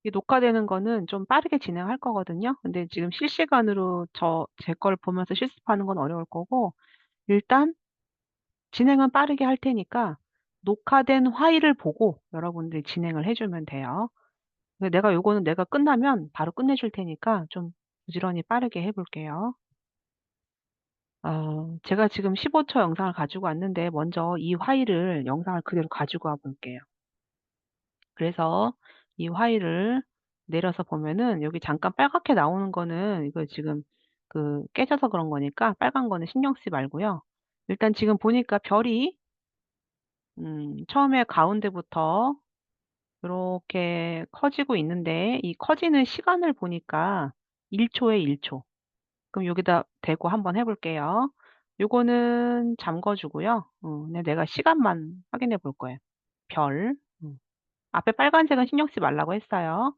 이 녹화되는 거는 좀 빠르게 진행할 거거든요. 근데 지금 실시간으로 제 걸 보면서 실습하는 건 어려울 거고, 일단 진행은 빠르게 할 테니까 녹화된 파일을 보고 여러분들이 진행을 해 주면 돼요. 근데 요거는 내가 끝나면 바로 끝내줄 테니까 좀 부지런히 빠르게 해 볼게요. 제가 지금 15초 영상을 가지고 왔는데 먼저 이 파일을 영상을 그대로 가지고 와 볼게요. 그래서 이 파일을 내려서 보면은 여기 잠깐 빨갛게 나오는 거는 이거 지금 깨져서 그런 거니까 빨간 거는 신경 쓰지 말고요. 일단 지금 보니까 별이 처음에 가운데부터 요렇게 커지고 있는데 이 커지는 시간을 보니까 1 초에 1 초. 그럼 여기다 대고 한번 해 볼게요. 요거는 잠궈 주고요. 그냥 내가 시간만 확인해 볼 거예요. 별. 앞에 빨간색은 신경 쓰지 말라고 했어요.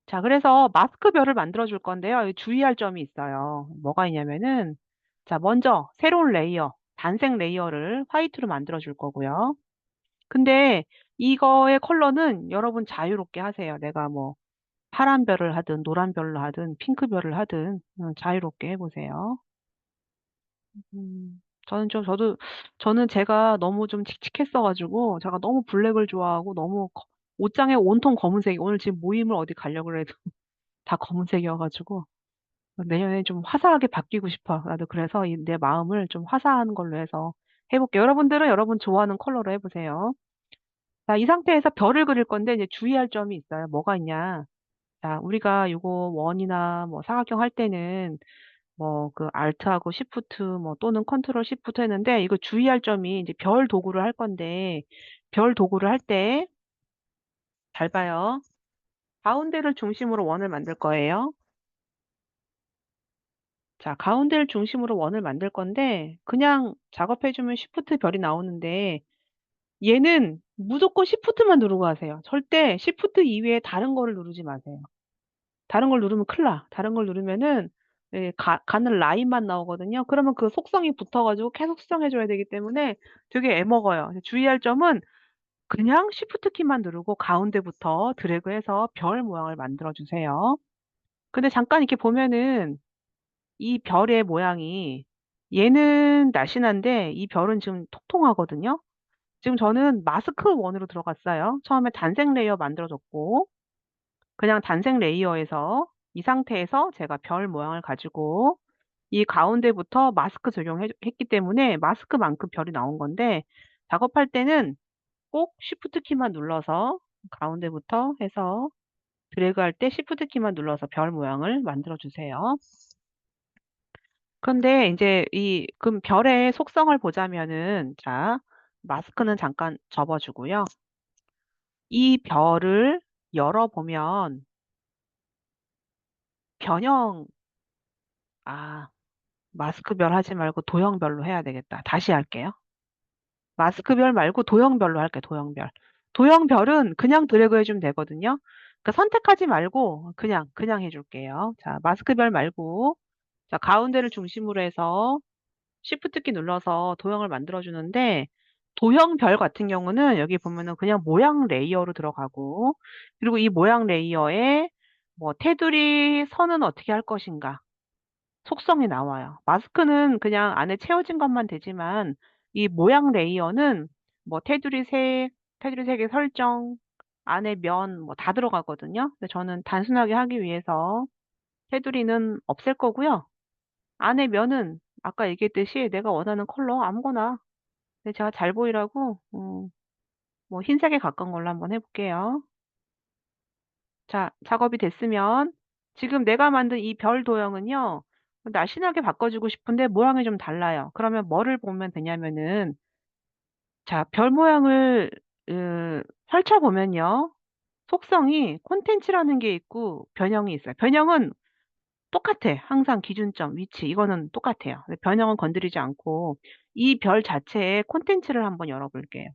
자, 그래서 마스크 별을 만들어 줄 건데요. 이 주의할 점이 있어요. 뭐가 있냐면은, 자, 먼저 새로운 레이어, 단색 레이어를 화이트로 만들어 줄 거고요. 근데 이거의 컬러는 여러분 자유롭게 하세요. 내가 뭐 파란 별을 하든 노란 별로 하든 핑크 별을 하든 자유롭게 해 보세요. 음. 저는 제가 너무 좀 칙칙했어 가지고 제가 너무 블랙을 좋아하고 너무 옷장에 온통 검은색이, 오늘 지금 모임을 어디 가려고 해도 다 검은색이어 가지고 내년에 좀 화사하게 바뀌고 싶어. 나도 그래서 이 내 마음을 좀 화사한 걸로 해서 해 볼게요. 여러분들은 여러분 좋아하는 컬러로 해 보세요. 자, 이 상태에서 별을 그릴 건데 이제 주의할 점이 있어요. 뭐가 있냐. 자, 우리가 요거 원이나 뭐 사각형 할 때는 뭐 알트하고 시프트 뭐 또는 컨트롤 시프트 했는데, 이거 주의할 점이 이제 별 도구를 할 건데, 별 도구를 할 때 잘 봐요. 가운데를 중심으로 원을 만들 거예요. 자, 가운데를 중심으로 원을 만들 건데 그냥 작업해 주면 시프트 별이 나오는데, 얘는 무조건 시프트만 누르고 하세요. 절대 시프트 이외에 다른 거를 누르지 마세요. 다른 걸 누르면 큰일 나. 다른 걸 누르면은 가는 라인만 나오거든요. 그러면 그 속성이 붙어 가지고 계속 수정해 줘야 되기 때문에 되게 애먹어요. 그래서 주의할 점은 그냥 시프트 키만 누르고 가운데부터 드래그해서 별 모양을 만들어 주세요. 근데 잠깐 이렇게 보면은 이 별의 모양이, 얘는 날씬한데 이 별은 지금 통통하거든요. 지금 저는 마스크 원으로 들어갔어요. 처음에 단색 레이어 만들어 줬고, 그냥 단색 레이어에서 이 상태에서 제가 별 모양을 가지고 이 가운데부터 마스크 적용해 했기 때문에 마스크만큼 별이 나온 건데, 작업할 때는 꼭 시프트 키만 눌러서 가운데부터 해서 드래그할 때 시프트 키만 눌러서 별 모양을 만들어 주세요. 그런데 인제 그럼 별의 속성을 보자면은, 자, 마스크는 잠깐 접어 주고요. 이 별을 열어 보면 변형, 아, 마스크별 하지 말고 도형별로 해야 되겠다. 다시 할게요. 마스크별 말고 도형별로 할게요, 도형별. 도형별은 그냥 드래그 해 주면 되거든요. 그러니까 선택하지 말고 그냥 해 줄게요. 자, 마스크별 말고, 자, 가운데를 중심으로 해서 시프트 키 눌러서 도형을 만들어 주는데, 도형별 같은 경우는 여기 보면은 그냥 모양 레이어로 들어가고, 그리고 이 모양 레이어에 뭐 테두리 선은 어떻게 할 것인가 속성이 나와요. 마스크는 그냥 안에 채워진 것만 되지만 이 모양 레이어는 뭐 테두리 색의 설정, 안에 면 뭐 다 들어가거든요. 근데 저는 단순하게 하기 위해서 테두리는 없앨 거고요. 안에 면은 아까 얘기했듯이 내가 원하는 컬러 아무거나, 근데 제가 잘 보이라고 뭐 흰색에 가까운 걸로 한번 해 볼게요. 자, 작업이 됐으면 지금 내가 만든 이 별 도형은요, 날씬하게 바꿔 주고 싶은데 모양이 좀 달라요. 그러면 뭐를 보면 되냐면은, 자, 별 모양을 펼쳐 보면요, 속성이 콘텐츠라는 게 있고 변형이 있어요. 변형은 똑같아. 항상 기준점, 위치 이거는 똑같아요. 근데 변형은 건드리지 않고 이 별 자체의 콘텐츠를 한번 열어 볼게요.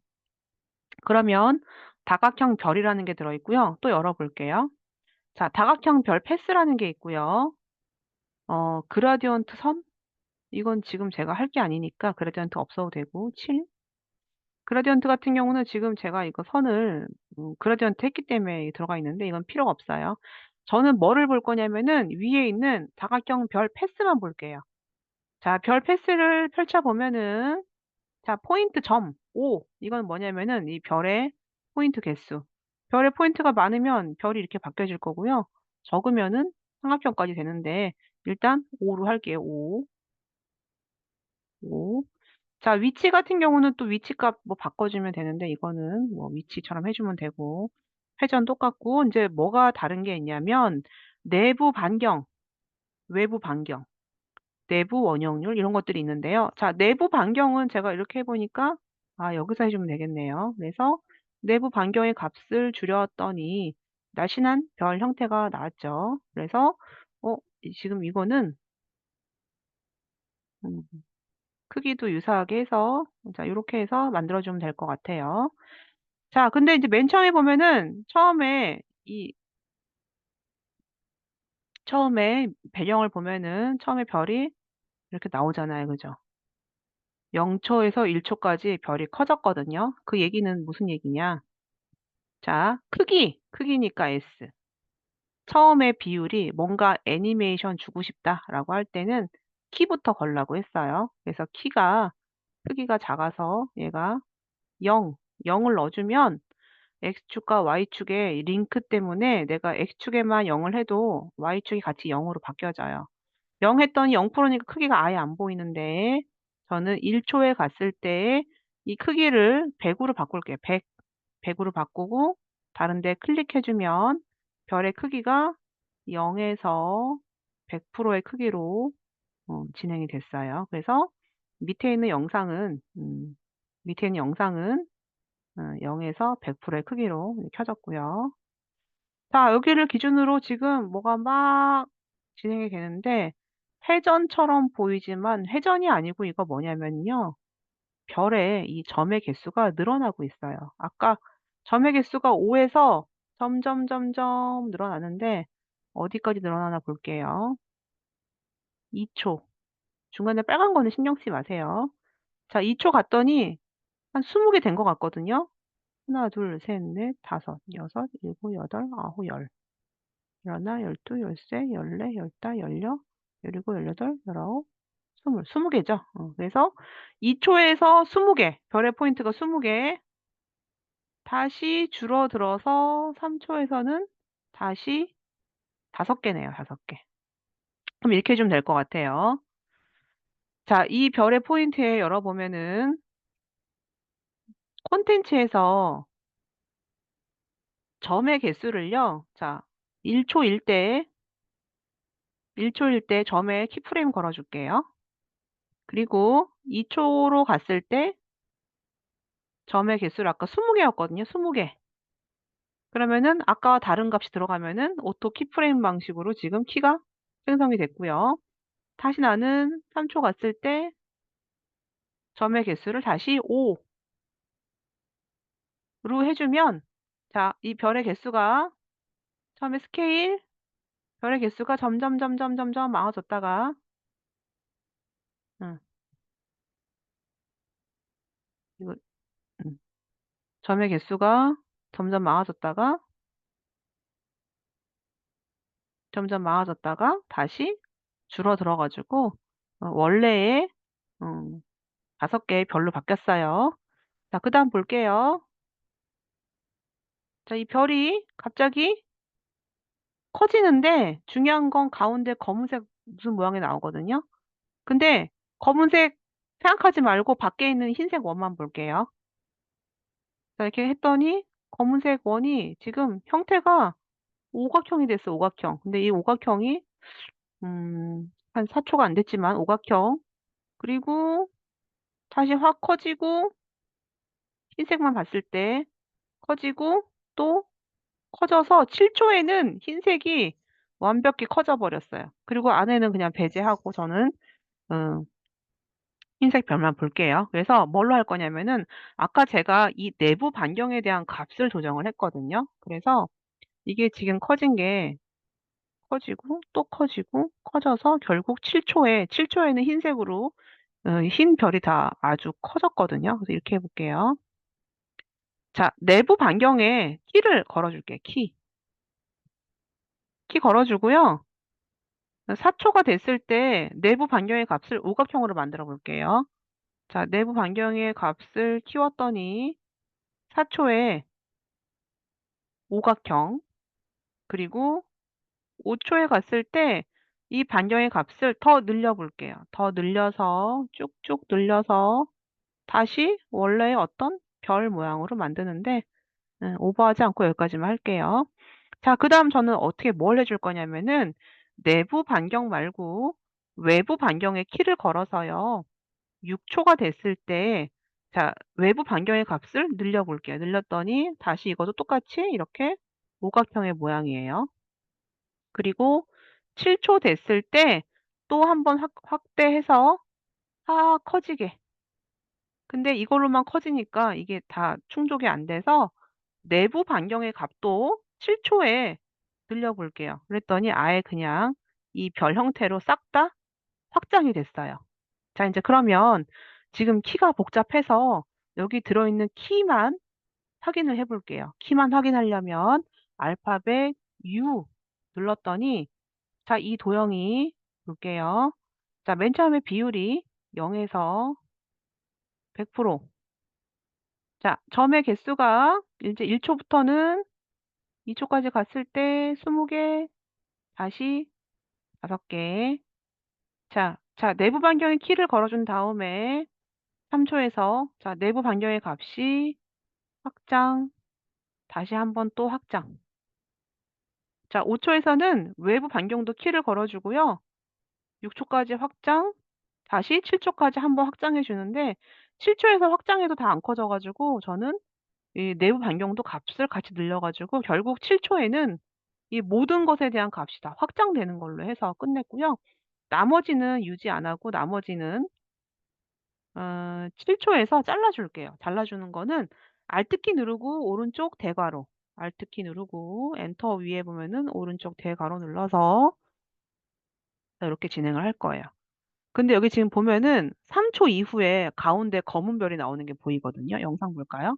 그러면 다각형 별이라는 게 들어 있고요. 또 열어 볼게요. 자, 다각형 별 패스라는 게 있고요. 그라디언트 선? 이건 지금 제가 할 게 아니니까 그라디언트 없어도 되고, 7. 그라디언트 같은 경우는 지금 제가 이거 선을 그라디언트 했기 때문에 들어가 있는데 이건 필요가 없어요. 저는 뭐를 볼 거냐면은 위에 있는 다각형 별 패스만 볼게요. 자, 별 패스를 펼쳐 보면은 자, 포인트 점 5. 이건 뭐냐면은 이 별의 포인트 개수. 별의 포인트가 많으면 별이 이렇게 바뀌어질 거고요. 적으면은 삼각형까지 되는데 일단 5로 할게요. 5. 5. 자, 위치 같은 경우는 또 위치값 뭐 바꿔주면 되는데 이거는 뭐 위치처럼 해주면 되고 회전 똑같고 이제 뭐가 다른 게 있냐면 내부 반경, 외부 반경, 내부 원형률 이런 것들이 있는데요. 자, 내부 반경은 제가 이렇게 해보니까 아, 여기서 해주면 되겠네요. 그래서 내부 반경의 값을 줄였더니 날씬한 별 형태가 나왔죠. 그래서 지금 이거는 음, 크기도 유사하게 해서 자, 요렇게 해서 만들어주면 될 것 같아요. 자, 근데 이제 맨 처음에 보면은 처음에 배경을 보면은 처음에 별이 이렇게 나오잖아요. 그죠? 0초에서 1초까지 별이 커졌거든요. 그 얘기는 무슨 얘기냐? 자, 크기니까 S. 처음에 비율이 뭔가 애니메이션 주고 싶다라고 할 때는 키부터 걸라고 했어요. 그래서 크기가 작아서 얘가 0, 0을 넣어주면 X축과 Y축의 링크 때문에 내가 X축에만 0을 해도 Y축이 같이 0으로 바뀌어져요. 0 했더니 0%니까 크기가 아예 안 보이는데 저는 1초에 갔을 때 이 크기를 100으로 바꿀게요. 100으로 바꾸고 다른 데 클릭해주면 별의 크기가 0에서 100%의 크기로 진행이 됐어요. 그래서 밑에 있는 영상은 0에서 100%의 크기로 켜졌고요. 자, 여기를 기준으로 지금 뭐가 막 진행이 되는데 회전처럼 보이지만 회전이 아니고 이거 뭐냐면요. 별의 이 점의 개수가 늘어나고 있어요. 아까 점의 개수가 5에서 점점 늘어나는데 어디까지 늘어나나 볼게요. 2초. 중간에 빨간 거는 신경 쓰지 마세요. 자, 2초 갔더니 한 20개 된 것 같거든요. 하나, 둘, 셋, 넷, 다섯, 여섯, 일곱, 여덟, 아홉, 열. 열하나, 열두, 열세, 열네, 열다, 열여, 열일곱, 열여덟, 열아홉, 스물. 20개죠. 그래서 2초에서 20개, 별의 포인트가 20개. 다시 줄어들어서 3초에서는 다시 5개네요. 5개. 그럼 이렇게 해주면 될 것 같아요. 자, 이 별의 포인트에 열어보면은 콘텐츠에서 점의 개수를요. 자, 1초일 때 1초일 때 점에 키프레임 걸어줄게요. 그리고 2초로 갔을 때 점의 개수를 아까 20개였거든요. 20개. 그러면은 아까와 다른 값이 들어가면은 오토 키프레임 방식으로 지금 키가 생성이 됐고요. 다시 나는 3초 갔을 때 점의 개수를 다시 5로 해주면 자, 이 별의 개수가 처음에 스케일 별의 개수가 점점 많아졌다가 응, 이거 응. 점의 개수가 점점 많아졌다가 다시 줄어들어 가지고 원래의 음, 5개의 별로 바뀌었어요. 자, 그다음 볼게요. 자, 이 별이 갑자기 커지는데 중요한 건 가운데 검은색 무슨 모양이 나오거든요. 근데 검은색 생각하지 말고 밖에 있는 흰색 원만 볼게요. 자, 이렇게 했더니 검은색 원이 지금 형태가 오각형이 됐어, 오각형. 근데 이 오각형이 한 4초가 안 됐지만 오각형. 그리고 다시 확 커지고 흰색만 봤을 때 커지고 또 커져서 7초에는 흰색이 완벽히 커져 버렸어요. 그리고 안에는 그냥 배제하고 저는 음, 흰색 별만 볼게요. 그래서 뭘로 할 거냐면은 아까 제가 이 내부 반경에 대한 값을 조정을 했거든요. 그래서 이게 지금 커진 게 커지고 또 커지고 커져서 결국 7초에는 흰색으로 흰 별이 다 아주 커졌거든요. 그래서 이렇게 해볼게요. 자, 내부 반경에 키를 걸어줄게. 키 걸어주고요. 4초가 됐을 때 내부 반경의 값을 오각형으로 만들어 볼게요. 자, 내부 반경의 값을 키웠더니 4초에 오각형, 그리고 5초에 갔을 때 이 반경의 값을 더 늘려 볼게요. 더 늘려서 쭉쭉 늘려서 다시 원래의 어떤 별 모양으로 만드는데 오버하지 않고 여기까지만 할게요. 자, 그다음 저는 어떻게 뭘 해줄 거냐면은 내부 반경 말고 외부 반경에 키를 걸어서요. 6초가 됐을 때 자, 외부 반경의 값을 늘려 볼게요. 늘렸더니 다시 이것도 똑같이 이렇게 오각형의 모양이에요. 그리고 7초 됐을 때 또 한번 확대해서 커지게. 근데 이걸로만 커지니까 이게 다 충족이 안 돼서 내부 반경의 값도 7초에 늘려 볼게요. 그랬더니 아예 그냥 이 별 형태로 싹 다 확장이 됐어요. 자, 이제 그러면 지금 키가 복잡해서 여기 들어있는 키만 확인을 해 볼게요. 키만 확인하려면 알파벳 U 눌렀더니 자, 이 도형이 볼게요. 자, 맨 처음에 비율이 0에서 100%. 자, 점의 개수가 이제 1초부터는 2초까지 갔을 때 20개, 다시 5개. 자, 내부 반경의 키를 걸어준 다음에 3초에서 자, 내부 반경의 값이 확장, 다시 한번 또 확장. 자, 5초에서는 외부 반경도 키를 걸어주고요. 6초까지 확장, 다시 7초까지 한번 확장해 주는데 7초에서 확장해도 다 안 커져 가지고 저는 이 내부 반경도 값을 같이 늘려 가지고 결국 7초에는 이 모든 것에 대한 값이 다 확장되는 걸로 해서 끝냈고요. 나머지는 유지 안 하고 나머지는 7초에서 잘라 줄게요. 잘라 주는 거는 Alt 키 누르고 오른쪽 대괄호, Alt 키 누르고 엔터 위에 보면은 오른쪽 대괄호 눌러서 이렇게 진행을 할 거예요. 근데 여기 지금 보면은 3초 이후에 가운데 검은 별이 나오는 게 보이거든요. 영상 볼까요?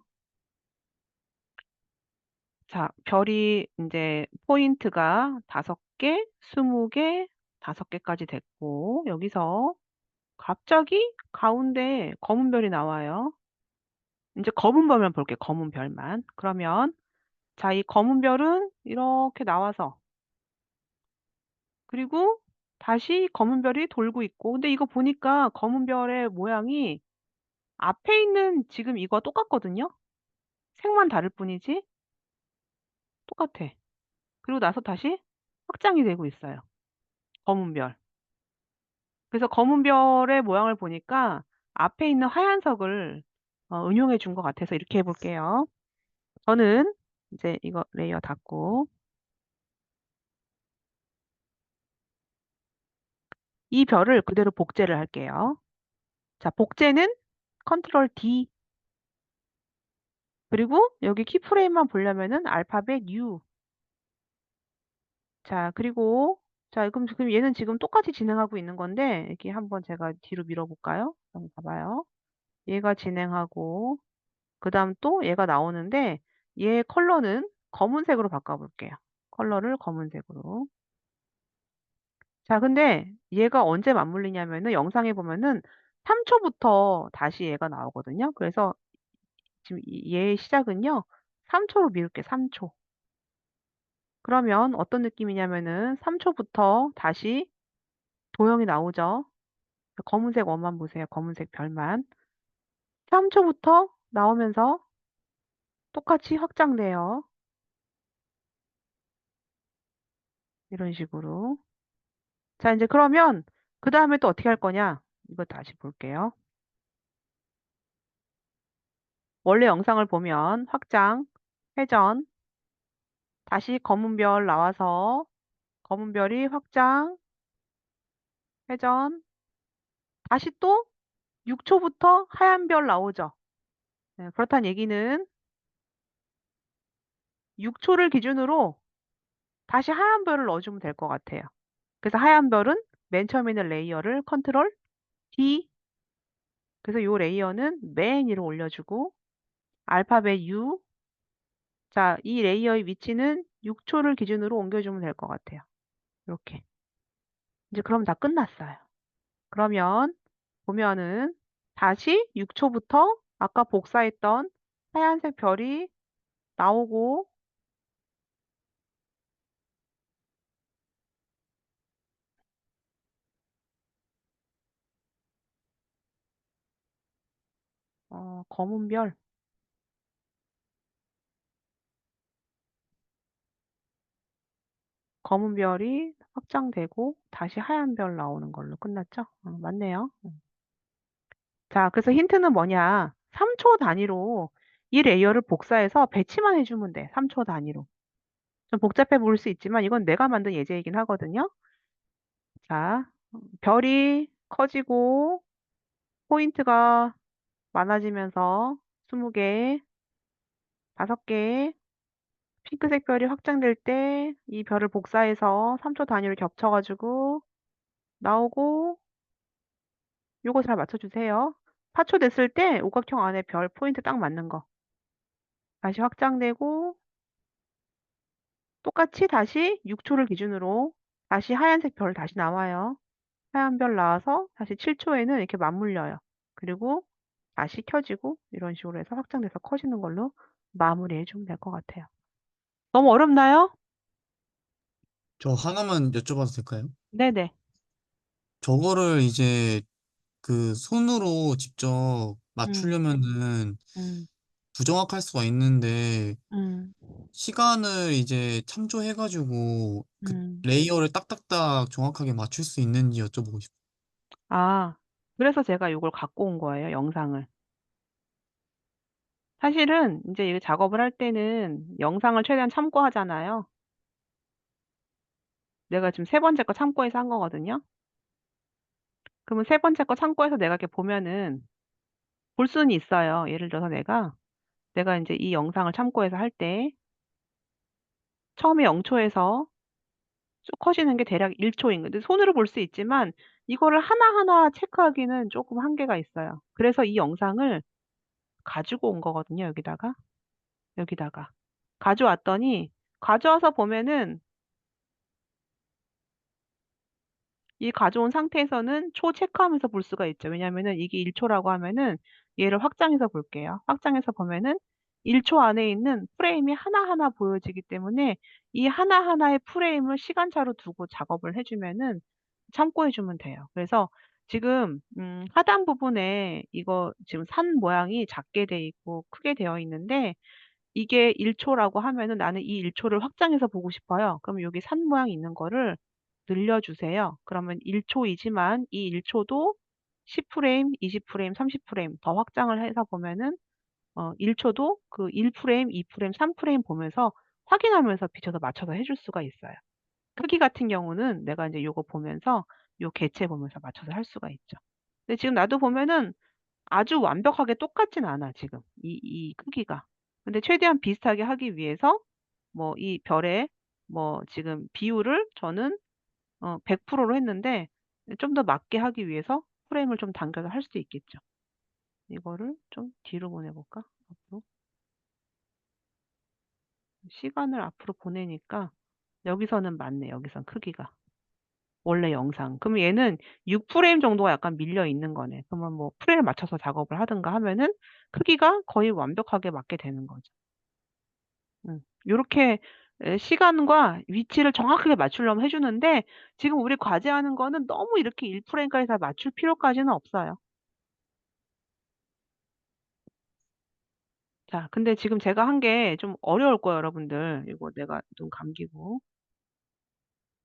자, 별이 인제 포인트가 5개, 20개, 5개까지 됐고 여기서 갑자기 가운데 검은 별이 나와요. 인제 검은 별만 볼게요, 검은 별만. 그러면 자, 이 검은 별은 이렇게 나와서 그리고 다시 검은 별이 돌고 있고 근데 이거 보니까 검은 별의 모양이 앞에 있는 지금 이거와 똑같거든요. 색만 다를 뿐이지 똑같아. 그리고 나서 다시 확장이 되고 있어요, 검은 별. 그래서 검은 별의 모양을 보니까 앞에 있는 하얀색을 응용해 준 것 같아서 이렇게 해 볼게요. 저는 이제 이거 레이어 닫고 이 별을 그대로 복제를 할게요. 자, 복제는 컨트롤 D 그리고 여기 키프레임만 보려면은 알파벳 U. 자, 그리고 자, 그럼 얘는 지금 똑같이 진행하고 있는 건데 이렇게 한번 제가 뒤로 밀어 볼까요? 한번 봐 봐요. 얘가 진행하고 그다음 또 얘가 나오는데 얘 컬러는 검은색으로 바꿔 볼게요. 컬러를 검은색으로. 자, 근데 얘가 언제 맞물리냐면은 영상에 보면은 3 초부터 다시 얘가 나오거든요. 그래서 지금 얘의 시작은요. 3 초로 미룰게요, 3 초. 그러면 어떤 느낌이냐면은 3 초부터 다시 도형이 나오죠. 검은색 원만 보세요. 검은색 별만. 3 초부터 나오면서 똑같이 확장돼요. 이런 식으로. 자, 인제 그러면 그다음에 또 어떻게 할 거냐? 이거 다시 볼게요. 원래 영상을 보면 확장, 회전, 다시 검은 별 나와서 검은 별이 확장, 회전, 다시 또 6 초부터 하얀 별 나오죠. 네, 그렇다는 얘기는 6 초를 기준으로 다시 하얀 별을 넣어 주면 될 것 같아요. 그래서 하얀 별은 맨 처음에 있는 레이어를 컨트롤 D 그래서 요 레이어는 맨 위로 올려 주고 알파벳 U. 자, 이 레이어의 위치는 6초를 기준으로 옮겨주면 될 것 같아요. 이렇게. 이제 그럼 다 끝났어요. 그러면 보면은 다시 6초부터 아까 복사했던 하얀색 별이 나오고 검은 별, 검은 별이 확장되고 다시 하얀 별 나오는 걸로 끝났죠? 맞네요. 자, 그래서 힌트는 뭐냐? 3초 단위로 이 레이어를 복사해서 배치만 해주면 돼. 3초 단위로. 좀 복잡해 보일 수 있지만 이건 내가 만든 예제이긴 하거든요. 자, 별이 커지고 포인트가 많아지면서 20개, 5개, 핑크색 별이 확장될 때 이 별을 복사해서 3초 단위로 겹쳐가지고 나오고 요거 잘 맞춰주세요. 4초 됐을 때 오각형 안에 별 포인트 딱 맞는 거. 다시 확장되고 똑같이 다시 6초를 기준으로 다시 하얀색 별 다시 나와요. 하얀 별 나와서 다시 7초에는 이렇게 맞물려요. 그리고 다시 켜지고 이런 식으로 해서 확장돼서 커지는 걸로 마무리해 주면 될 것 같아요. 너무 어렵나요? 저 하나만 여쭤봐도 될까요? 네네. 저거를 이제 그 손으로 직접 음, 맞추려면은 음, 부정확할 수가 있는데 음, 시간을 이제 참조해가지고 그 음. 레이어를 딱딱딱 정확하게 맞출 수 있는지 여쭤보고 싶어요. 아, 그래서 제가 이걸 갖고 온 거예요, 영상을. 사실은 이제 이 작업을 할 때는 영상을 최대한 참고하잖아요. 내가 지금 세 번째 거 참고해서 한 거거든요. 그러면 세 번째 거 참고해서 내가 이렇게 보면은 볼 수는 있어요. 예를 들어서 내가 이제 이 영상을 참고해서 할 때 처음에 0초에서 쭉 커지는 게 대략 1초인 건데 손으로 볼 수 있지만 이거를 하나하나 체크하기는 조금 한계가 있어요. 그래서 이 영상을 가지고 온 거거든요. 여기다가. 가져왔더니 가져와서 보면은 이 가져온 상태에서는 초 체크하면서 볼 수가 있죠. 왜냐면은 이게 1초라고 하면은 얘를 확장해서 볼게요. 확장해서 보면은 1초 안에 있는 프레임이 하나하나 보여지기 때문에 이 하나하나의 프레임을 시간차로 두고 작업을 해주면은 참고해주면 돼요. 그래서 지금 하단 부분에 이거 지금 산 모양이 작게 돼 있고 크게 되어 있는데 이게 1초라고 하면은 나는 이 1초를 확장해서 보고 싶어요. 그럼 여기 산 모양 있는 거를 늘려주세요. 그러면 1초이지만 이 1초도 10프레임, 20프레임, 30프레임 더 확장을 해서 보면은 1초도 그 1프레임, 2프레임, 3프레임 보면서 확인하면서 비춰서 맞춰서 해줄 수가 있어요. 크기 같은 경우는 내가 이제 요거 보면서 요 개체 보면서 맞춰서 할 수가 있죠. 근데 지금 나도 보면은 아주 완벽하게 똑같진 않아, 지금. 이 크기가. 근데 최대한 비슷하게 하기 위해서 뭐 이 별의 뭐 지금 비율을 저는 100%로 했는데 좀 더 맞게 하기 위해서 프레임을 좀 당겨서 할 수도 있겠죠. 이거를 좀 뒤로 보내볼까? 앞으로. 시간을 앞으로 보내니까 여기서는 맞네, 여기선 크기가. 원래 영상. 그러면 얘는 6프레임 정도가 약간 밀려 있는 거네. 그러면 뭐 프레임을 맞춰서 작업을 하든가 하면은 크기가 거의 완벽하게 맞게 되는 거죠. 요렇게 시간과 위치를 정확하게 맞추려면 해주는데 지금 우리 과제하는 거는 너무 이렇게 1프레임까지 다 맞출 필요까지는 없어요. 자, 근데 지금 제가 한 게 좀 어려울 거예요, 여러분들. 이거 내가 좀 감기고.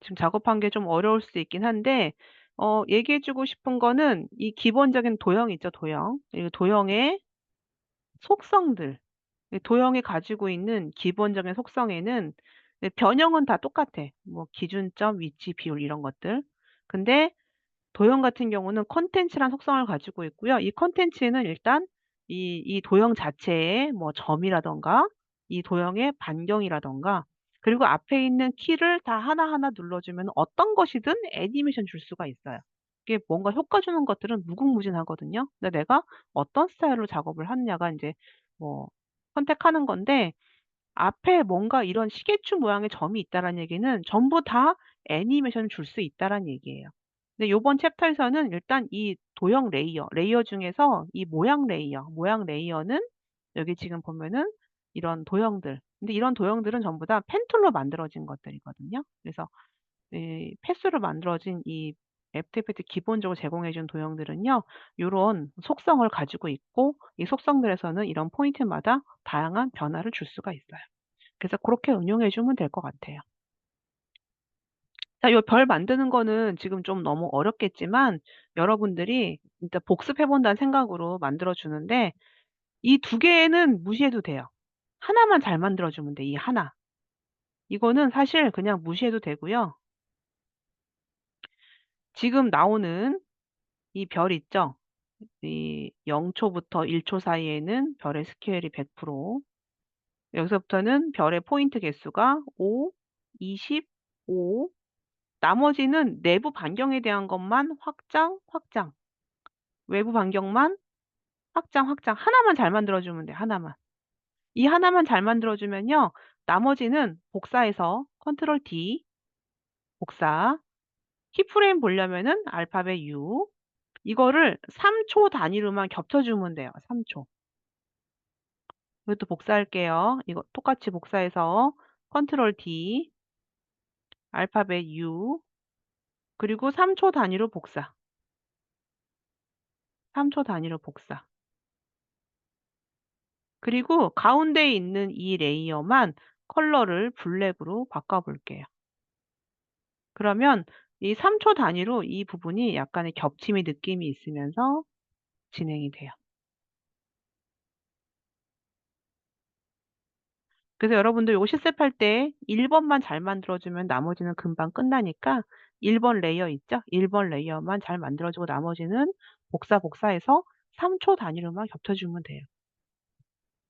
지금 작업한 게 좀 어려울 수 있긴 한데, 얘기해주고 싶은 거는 이 기본적인 도형 있죠, 도형. 이 도형의 속성들. 이 도형이 가지고 있는 기본적인 속성에는 네, 변형은 다 똑같아. 뭐 기준점, 위치, 비율 이런 것들. 근데 도형 같은 경우는 컨텐츠란 속성을 가지고 있고요. 이 컨텐츠는 일단 이 도형 자체의 뭐 점이라던가 이 도형의 반경이라던가 그리고 앞에 있는 키를 다 하나하나 눌러주면 어떤 것이든 애니메이션 줄 수가 있어요. 이게 뭔가 효과 주는 것들은 무궁무진하거든요. 근데 내가 어떤 스타일로 작업을 하느냐가 이제 뭐 선택하는 건데 앞에 뭔가 이런 시계추 모양의 점이 있다라는 얘기는 전부 다 애니메이션을 줄 수 있다라는 얘기예요. 근데 요번 챕터에서는 일단 이 도형 레이어 중에서 이 모양 레이어는 여기 지금 보면은 이런 도형들. 근데 이런 도형들은 전부 다 펜툴로 만들어진 것들이거든요. 그래서 이 패스로 만들어진 이 애프터 이펙트 기본적으로 제공해 준 도형들은요. 요런 속성을 가지고 있고 이 속성들에서는 이런 포인트마다 다양한 변화를 줄 수가 있어요. 그래서 고렇게 응용해 주면 될 것 같아요. 자, 요 별 만드는 거는 지금 좀 너무 어렵겠지만 여러분들이 일단 복습해 본다는 생각으로 만들어 주는데 이 두 개는 무시해도 돼요. 하나만 잘 만들어 주면 돼, 이 하나. 이거는 사실 그냥 무시해도 되고요. 지금 나오는 이 별 있죠? 이 0 초부터 1초 사이에는 별의 스케일이 100%, 여기서부터는 별의 포인트 개수가 5, 20, 5, 나머지는 내부 반경에 대한 것만 확장, 확장, 외부 반경만 확장, 확장. 하나만 잘 만들어 주면 돼, 하나만. 이 하나만 잘 만들어 주면요. 나머지는 복사해서 컨트롤 D 복사. 키프레임 보려면은 알파벳 U. 이거를 3초 단위로만 겹쳐 주면 돼요. 3 초. 이것도 복사할게요. 이거 똑같이 복사해서 컨트롤 D, 알파벳 U, 그리고 3초 단위로 복사. 3초 단위로 복사. 그리고 가운데에 있는 이 레이어만 컬러를 블랙으로 바꿔 볼게요. 그러면 이 3초 단위로 이 부분이 약간의 겹침의 느낌이 있으면서 진행이 돼요. 그래서 여러분들 요거 실습할 때 1 번만 잘 만들어 주면 나머지는 금방 끝나니까 1번 레이어 있죠? 1번 레이어만 잘 만들어 주고 나머지는 복사해서 3초 단위로만 겹쳐 주면 돼요.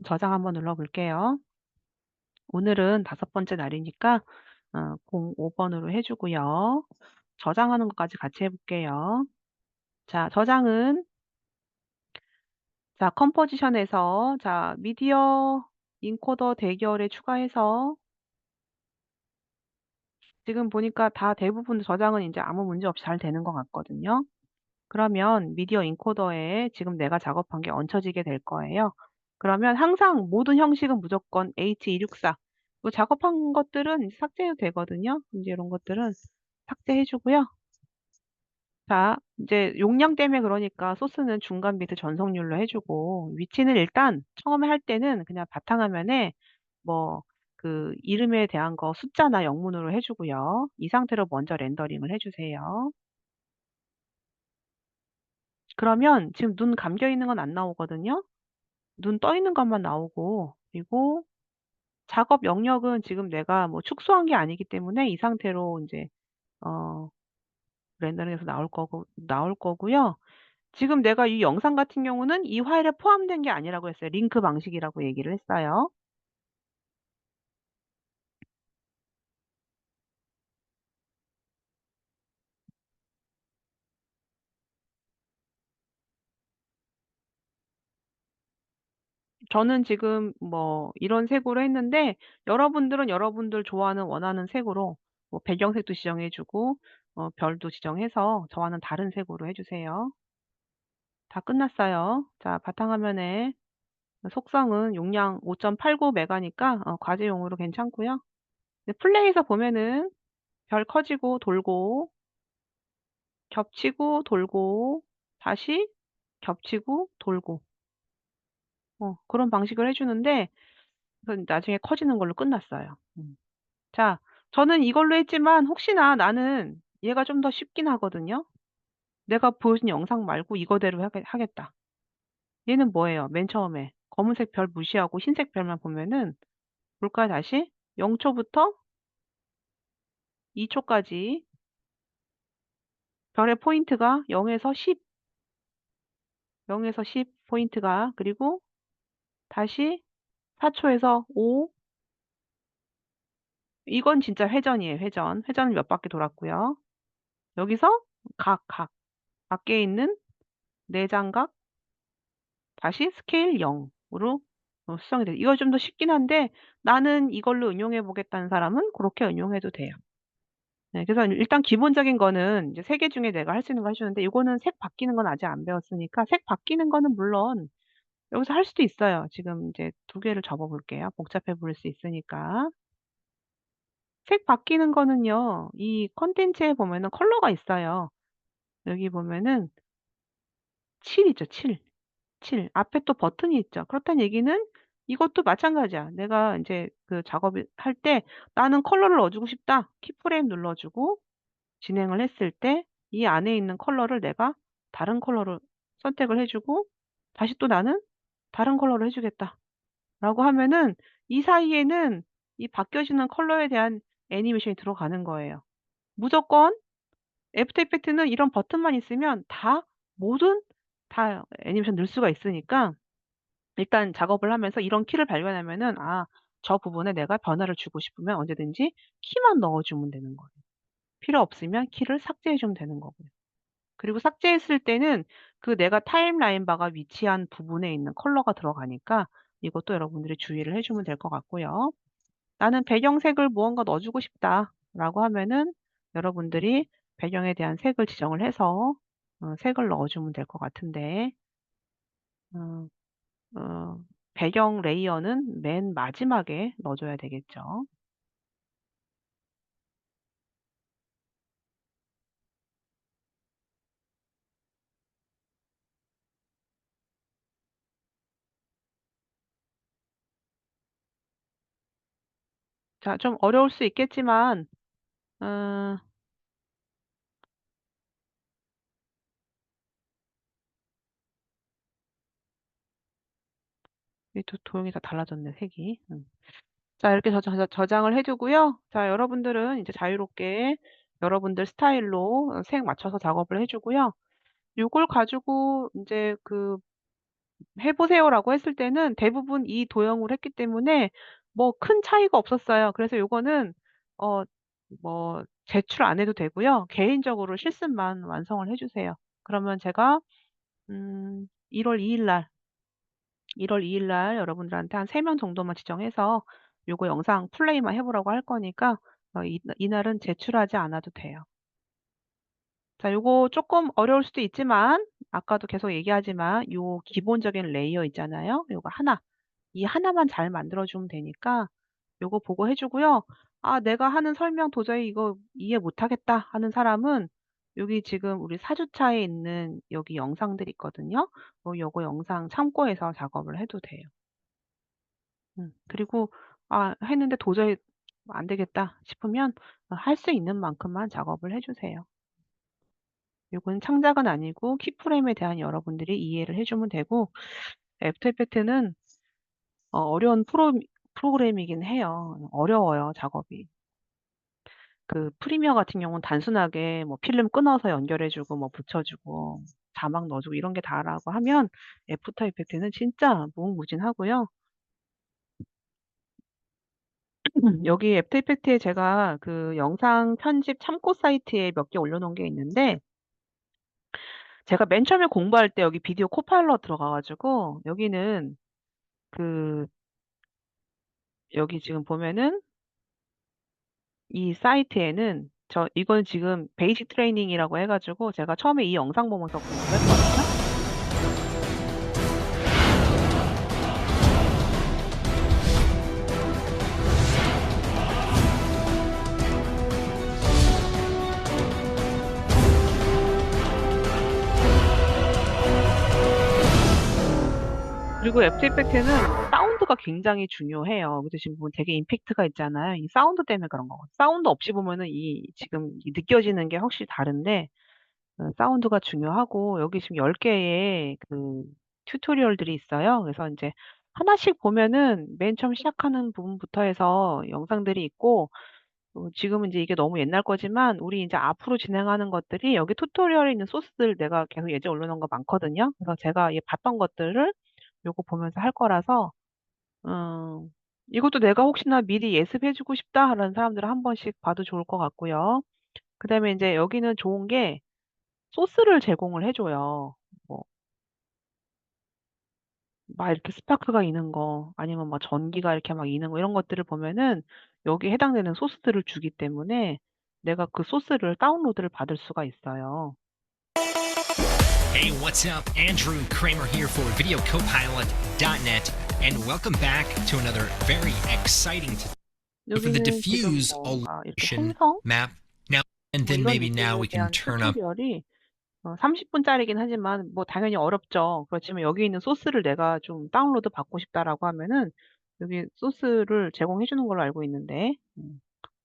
저장 한번 눌러 볼게요. 오늘은 5번째 날이니까 05 번으로 해 주고요. 저장하는 것까지 같이 해 볼게요. 자, 저장은 자, 컴포지션에서 자, 미디어 인코더 대결에 추가해서 지금 보니까 다 대부분 저장은 인제 아무 문제 없이 잘 되는 것 같거든요. 그러면 미디어 인코더에 지금 내가 작업한 게 얹혀지게 될 거예요. 그러면 항상 모든 형식은 무조건 H264 뭐 작업한 것들은 이제 삭제해도 되거든요. 인제 요런 것들은 삭제해 주고요. 자, 이제 용량 때문에 그러니까 소스는 중간 비트 전성률로 해 주고 위치는 일단 처음에 할 때는 그냥 바탕화면에 뭐 그 이름에 대한 거 숫자나 영문으로 해 주고요. 이 상태로 먼저 렌더링을 해 주세요. 그러면 지금 눈 감겨 있는 건 안 나오거든요. 눈 떠 있는 것만 나오고 그리고 작업 영역은 지금 내가 뭐 축소한 게 아니기 때문에 이 상태로 인제 어 렌더링해서 나올 거고요. 지금 내가 이 영상 같은 경우는 이 파일에 포함된 게 아니라고 했어요. 링크 방식이라고 얘기를 했어요. 저는 지금 뭐 이런 색으로 했는데 여러분들은 여러분들 좋아하는 원하는 색으로 뭐 배경색도 지정해 주고 별도 지정해서 저와는 다른 색으로 해 주세요. 다 끝났어요. 자, 바탕화면에 속성은 용량 5.89 메가니까 과제용으로 괜찮고요. 근데 플레이에서 보면은 별 커지고 돌고 겹치고 돌고 다시 겹치고 돌고 그런 방식을 해 주는데 그건 나중에 커지는 걸로 끝났어요. 자, 저는 이걸로 했지만 혹시나 나는 얘가 좀 더 쉽긴 하거든요. 내가 보여준 영상 말고 이거대로 하겠다. 얘는 뭐예요? 맨 처음에 검은색 별 무시하고 흰색 별만 보면은 볼까요 다시? 0 초부터 2 초까지 별의 포인트가 0 에서 10, 0 에서 10 포인트가 그리고 다시 4 초에서 5 이건 진짜 회전이에요, 회전. 회전을 몇 바퀴 돌았고요. 여기서 각 밖에 있는 내장각 다시 스케일 0 으로 수정이 돼. 이거 좀 더 쉽긴 한데 나는 이걸로 응용해 보겠다는 사람은 그렇게 응용해도 돼요. 네, 그래서 일단 기본적인 거는 이제 3개 중에 내가 할 수 있는 거 해 주는데 이거는 색 바뀌는 건 아직 안 배웠으니까 색 바뀌는 거는 물론 여기서 할 수도 있어요. 지금 이제 2개를 접어 볼게요. 복잡해 보일 수 있으니까. 색 바뀌는 거는요. 이 콘텐츠에 보면은 컬러가 있어요. 여기 보면은 7 있죠, 7. 7. 앞에 또 버튼이 있죠. 그렇다는 얘기는 이것도 마찬가지야. 내가 인제 그 작업을 할 때 '나는 컬러를 넣어 주고 싶다.' 키프레임 눌러 주고 진행을 했을 때 이 안에 있는 컬러를 내가 다른 컬러를 선택을 해 주고 다시 또 '나는 다른 컬러로 해 주겠다.'라고 하면은 이 사이에는 이 바뀌어지는 컬러에 대한 애니메이션이 들어가는 거예요. 무조건 애프터 이펙트는 이런 버튼만 있으면 다 뭐든 다 애니메이션 넣을 수가 있으니까 일단 작업을 하면서 이런 키를 발견하면은 저 부분에 내가 변화를 주고 싶으면 언제든지 키만 넣어 주면 되는 거예요. 필요 없으면 키를 삭제해 주면 되는 거고요. 그리고 삭제했을 때는 그 내가 타임라인 바가 위치한 부분에 있는 컬러가 들어가니까 이것도 여러분들이 주의를 해 주면 될 것 같고요. '나는 배경색을 무언가 넣어 주고 싶다.'라고 하면은 여러분들이 배경에 대한 색을 지정을 해서 색을 넣어 주면 될 것 같은데 어 어 배경 레이어는 맨 마지막에 넣어 줘야 되겠죠. 자, 좀 어려울 수 있겠지만 어 이게 또 도형이 다 달라졌네, 색이. 자, 이렇게 저장을 해 두고요. 자, 여러분들은 이제 자유롭게 여러분들 스타일로 색 맞춰서 작업을 해 주고요. 요걸 가지고 인제 "해 보세요."라고 했을 때는 대부분 이 도형으로 했기 때문에 뭐 큰 차이가 없었어요. 그래서 요거는 어 제출 안 해도 되고요. 개인적으로 실습만 완성을 해 주세요. 그러면 제가 1월 2일 날 여러분들한테 한 3명 정도만 지정해서 요거 영상 플레이만 해 보라고 할 거니까 이날은 제출하지 않아도 돼요. 자, 요거 쪼끔 어려울 수도 있지만 아까도 계속 얘기하지만 요 기본적인 레이어 있잖아요. 요거 하나, 이 하나만 잘 만들어 주면 되니까 요거 보고 해 주고요. '아, 내가 하는 설명 도저히 이거 이해 못 하겠다.' 하는 사람은 여기 지금 우리 4 주차에 있는 여기 영상들 있거든요. 요거 영상 참고해서 작업을 해도 돼요. 그리고 했는데 도저히 안 되겠다 싶으면 할 수 있는 만큼만 작업을 해 주세요. 요건 창작은 아니고 키프레임에 대한 여러분들이 이해를 해 주면 되고 애프터 이펙트는 어려운 프로그램이긴 해요. 어려워요, 작업이. 그 프리미어 같은 경우는 단순하게 뭐 필름 끊어서 연결해 주고 뭐 붙여 주고 자막 넣어 주고 이런 게 다라고 하면 애프터 이펙트는 진짜 무궁무진하고요. 여기 애프터 이펙트에 제가 그 영상 편집 참고 사이트에 몇 개 올려 놓은 게 있는데 제가 맨 처음에 공부할 때 여기 비디오 코파일럿 들어가 가지고 여기는 그 여기 지금 보면은 이 사이트에는 이건 지금 베이직 트레이닝이라고 해 가지고 제가 처음에 이 영상 보면서 공부했거든요. 그리고 애프터 이펙트는 사운드가 굉장히 중요해요. 그래서 지금 보면 되게 임팩트가 있잖아요. 이 사운드 때문에 그런 거거든요. 사운드 없이 보면은 이 지금 이 느껴지는 게 확실히 다른데 사운드가 중요하고 여기 지금 10 개의 그 튜토리얼들이 있어요. 그래서 인제 하나씩 보면은 맨 처음 시작하는 부분부터 해서 영상들이 있고 지금은 인제 이게 너무 옛날 거지만 우리 인제 앞으로 진행하는 것들이 여기 튜토리얼에 있는 소스들 내가 계속 예전에 올려 놓은 거 많거든요. 그래서 제가 봤던 것들을 요거 보면서 할 거라서 이것도 '내가 혹시나 미리 예습해 주고 싶다.'라는 사람들은 한 번씩 봐도 좋을 것 같고요. 그다음에 인제 여기는 좋은 게 소스를 제공을 해 줘요. 뭐 막 이렇게 스파크가 있는 거, 아니면 막 전기가 이렇게 막 있는 거, 이런 것들을 보면은 여기에 해당되는 소스들을 주기 때문에 내가 그 소스를 다운로드를 받을 수가 있어요. Hey, what's up? Andrew Kramer here for VideoCopilot.net, and welcome back to another very exciting for the 여기는 지금 diffuse 뭔가 이렇게 illusion 생성? map. Now, and 뭐 then 이런 maybe now 느낌에 we can 대한 turn up. 튜토리얼이 30분짜리긴 하지만 뭐 당연히 어렵죠. 그렇지만 여기 있는 소스를 내가 좀 다운로드 받고 싶다라고 하면은 여기 소스를 제공해 주는 걸로 알고 있는데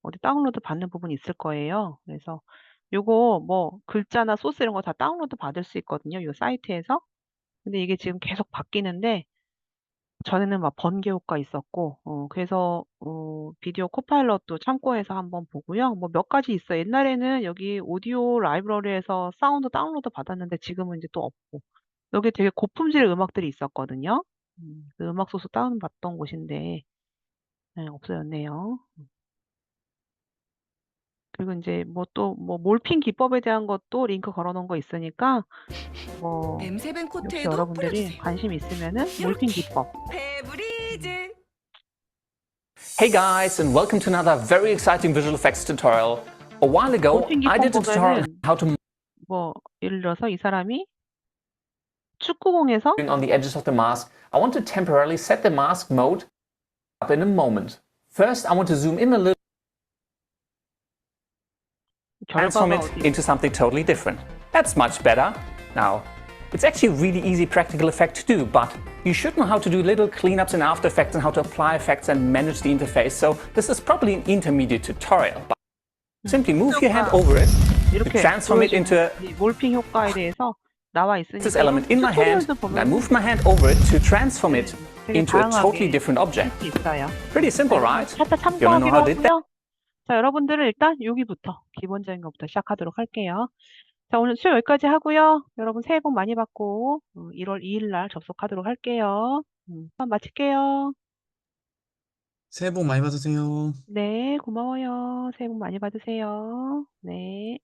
어디 다운로드 받는 부분이 있을 거예요. 그래서 요거 뭐 글자나 소스 이런 거 다 다운로드 받을 수 있거든요, 요 사이트에서. 근데 이게 지금 계속 바뀌는데 전에는 막 번개 효과 있었고 그래서 비디오 코파일럿도 참고해서 한번 보고요. 뭐 몇 가지 있어요. 옛날에는 여기 오디오 라이브러리에서 사운드 다운로드 받았는데 지금은 이제 또 없고. 여기 되게 고품질의 음악들이 있었거든요. 그 음악 소스 다운 받던 곳인데 네, 없어졌네요. 그리고 인제 뭐 또 뭐 몰핑 기법에 대한 것도 링크 걸어 놓은 거 있으니까 뭐 M7 혹시 코트에도 여러분들이 뿌려주세요. 관심 있으면은 몰핑 이렇게 기법 페브리즈. Hey guys, and welcome to another very exciting visual effects tutorial. A while ago, 몰핑 I 기법 did a tutorial on 보면은 how to 뭐 예를 들어서 이 사람이 축구공에서 bring on the edges of the mask. I want to temporarily set the mask mode up in a moment. First, I want to zoom in a little, transform 결과가 it 어디 into something totally different. That's much better. Now, it's actually a really easy practical effect to do, but you should know how to do little cleanups in After Effects and how to apply effects and manage the interface. So this is probably an intermediate tutorial. But simply move your hand over it to 이렇게 transform it 보여주는 into 이 몰핑 효과에 대해서 나와 있으니까 this element in my hand, 튜토리얼도 and I 보면 move my hand over it to transform it 되게 into a totally 다양하게 different 할 object. 수 있어요. Pretty simple, right? 살짝 You wanna know 참고하기로 how I did that? 하고요. 자, 여러분들은 일단 여기부터 기본적인 것부터 시작하도록 할게요. 자, 오늘 수요 여기까지 하고요. 여러분 새해 복 많이 받고 1월 2일 날 접속하도록 할게요. 수업 마칠게요. 새해 복 많이 받으세요. 네, 고마워요. 새해 복 많이 받으세요. 네.